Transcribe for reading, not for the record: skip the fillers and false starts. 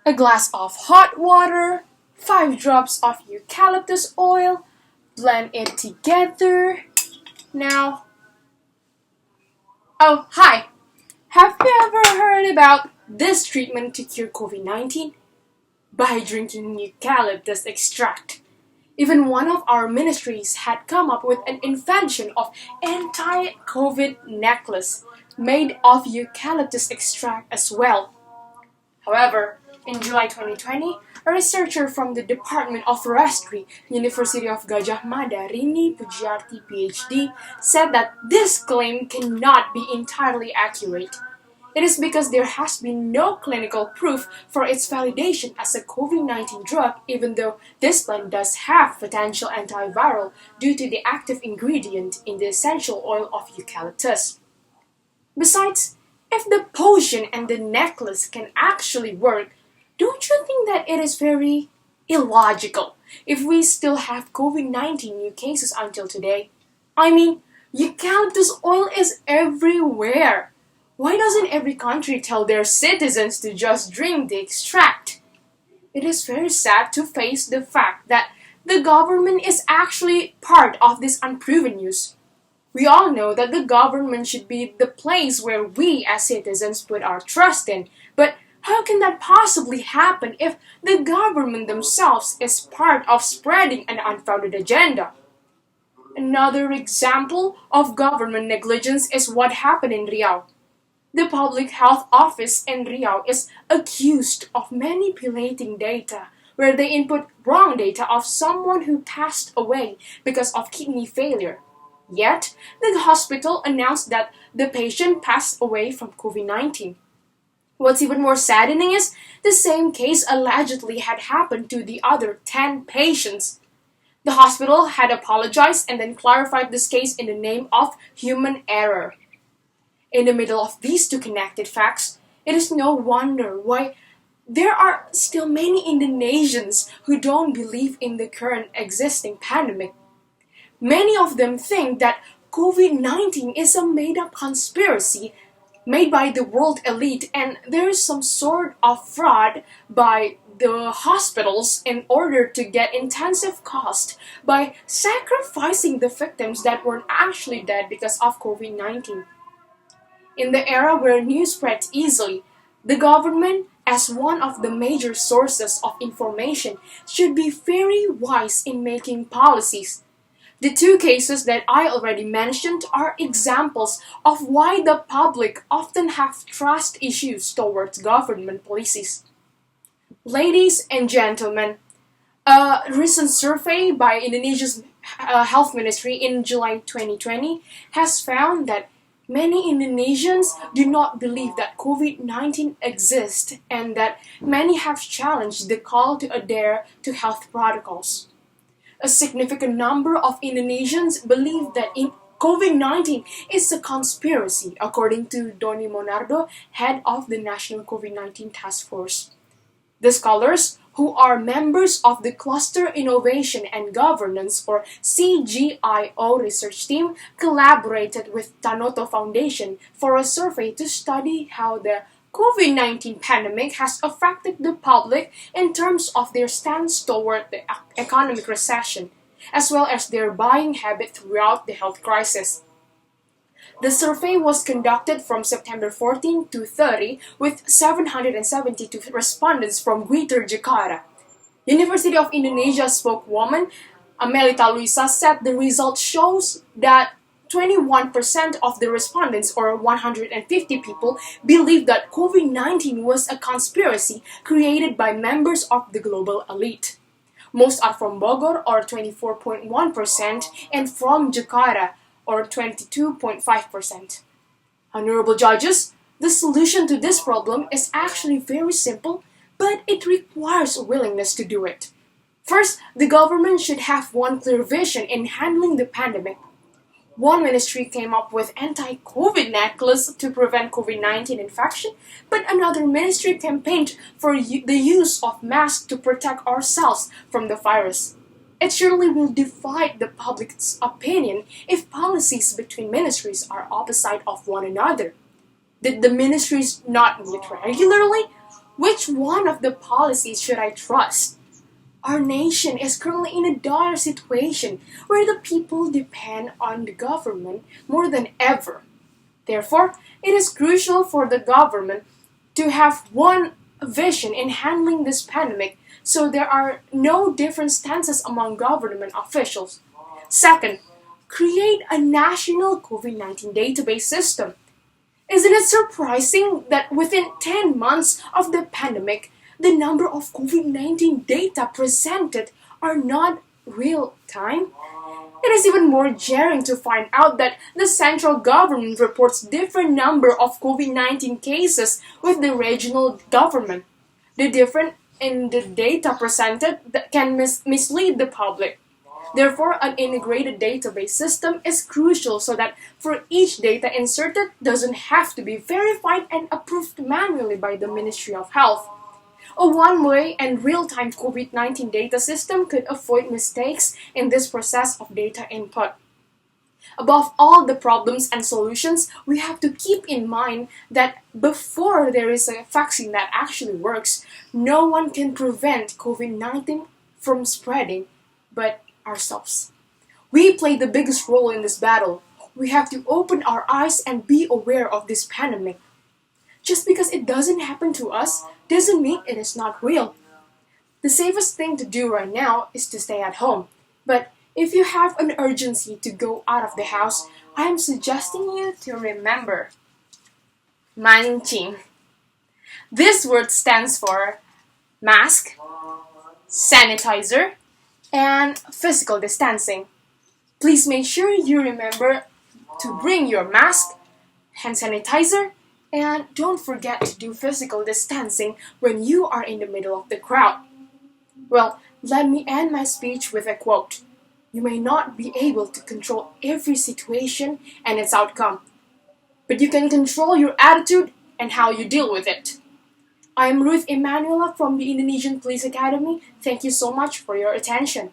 a glass of hot water, 5 drops of eucalyptus oil, blend it together. Now, oh, hi! Have you ever heard about this treatment to cure COVID-19? By drinking eucalyptus extract. Even one of our ministries had come up with an invention of anti-COVID necklace made of eucalyptus extract as well. However, in July 2020, a researcher from the Department of Forestry, University of Gajah Mada, Rini Pujiarti PhD, said that this claim cannot be entirely accurate. It is because there has been no clinical proof for its validation as a COVID-19 drug, even though this plant does have potential antiviral due to the active ingredient in the essential oil of eucalyptus. Besides, if the potion and the necklace can actually work, don't you think that it is very illogical if we still have COVID-19 new cases until today? I mean, eucalyptus oil is everywhere. Why doesn't every country tell their citizens to just drink the extract? It is very sad to face the fact that the government is actually part of this unproven news. We all know that the government should be the place where we as citizens put our trust in, but how can that possibly happen if the government themselves is part of spreading an unfounded agenda? Another example of government negligence is what happened in Riau. The Public Health Office in Riau is accused of manipulating data where they input wrong data of someone who passed away because of kidney failure. Yet, the hospital announced that the patient passed away from COVID-19. What's even more saddening is the same case allegedly had happened to the other 10 patients. The hospital had apologized and then clarified this case in the name of human error. In the middle of these two connected facts, it is no wonder why there are still many Indonesians who don't believe in the current existing pandemic. Many of them think that COVID-19 is a made-up conspiracy made by the world elite and there is some sort of fraud by the hospitals in order to get intensive cost by sacrificing the victims that were actually dead because of COVID-19. In the era where news spreads easily, the government, as one of the major sources of information, should be very wise in making policies. The two cases that I already mentioned are examples of why the public often have trust issues towards government policies. Ladies and gentlemen, a recent survey by Indonesia's Health Ministry in July 2020 has found that many Indonesians do not believe that COVID-19 exists and that many have challenged the call to adhere to health protocols. A significant number of Indonesians believe that COVID-19 is a conspiracy, according to Doni Monardo, head of the National COVID-19 Task Force. The scholars, who are members of the Cluster Innovation and Governance or CGIO research team, collaborated with Tanoto Foundation for a survey to study how the COVID-19 pandemic has affected the public in terms of their stance toward the economic recession, as well as their buying habit throughout the health crisis. The survey was conducted from September 14 to 30 with 772 respondents from Greater Jakarta. University of Indonesia spokeswoman Amelita Luisa said the result shows that 21% of the respondents, or 150 people, believe that COVID-19 was a conspiracy created by members of the global elite. Most are from Bogor, or 24.1%, and from Jakarta, or 22.5%. Honorable judges, the solution to this problem is actually very simple, but it requires a willingness to do it. First, the government should have one clear vision in handling the pandemic. One ministry came up with anti-COVID necklace to prevent COVID-19 infection, but another ministry campaigned for the use of masks to protect ourselves from the virus. It surely will divide the public's opinion if policies between ministries are opposite of one another. Did the ministries not meet regularly? Which one of the policies should I trust? Our nation is currently in a dire situation where the people depend on the government more than ever. Therefore, it is crucial for the government to have one vision in handling this pandemic so there are no different stances among government officials. Second, create a national COVID-19 database system. Isn't it surprising that within 10 months of the pandemic, the number of COVID-19 data presented are not real time? It is even more jarring to find out that the central government reports different number of COVID-19 cases with the regional government. The difference in the data presented that can mislead the public. Therefore, an integrated database system is crucial so that for each data inserted doesn't have to be verified and approved manually by the Ministry of Health. A one-way and real-time COVID-19 data system could avoid mistakes in this process of data input. Above all the problems and solutions, we have to keep in mind that before there is a vaccine that actually works, no one can prevent COVID-19 from spreading but ourselves. We play the biggest role in this battle. We have to open our eyes and be aware of this pandemic. Just because it doesn't happen to us doesn't mean it is not real. The safest thing to do right now is to stay at home. But if you have an urgency to go out of the house, I am suggesting you to remember mancing. This word stands for mask, sanitizer, and physical distancing. Please make sure you remember to bring your mask, hand sanitizer, and don't forget to do physical distancing when you are in the middle of the crowd. Well, let me end my speech with a quote. You may not be able to control every situation and its outcome, but you can control your attitude and how you deal with it. I am Ruth Emanuela from the Indonesian Police Academy. Thank you so much for your attention.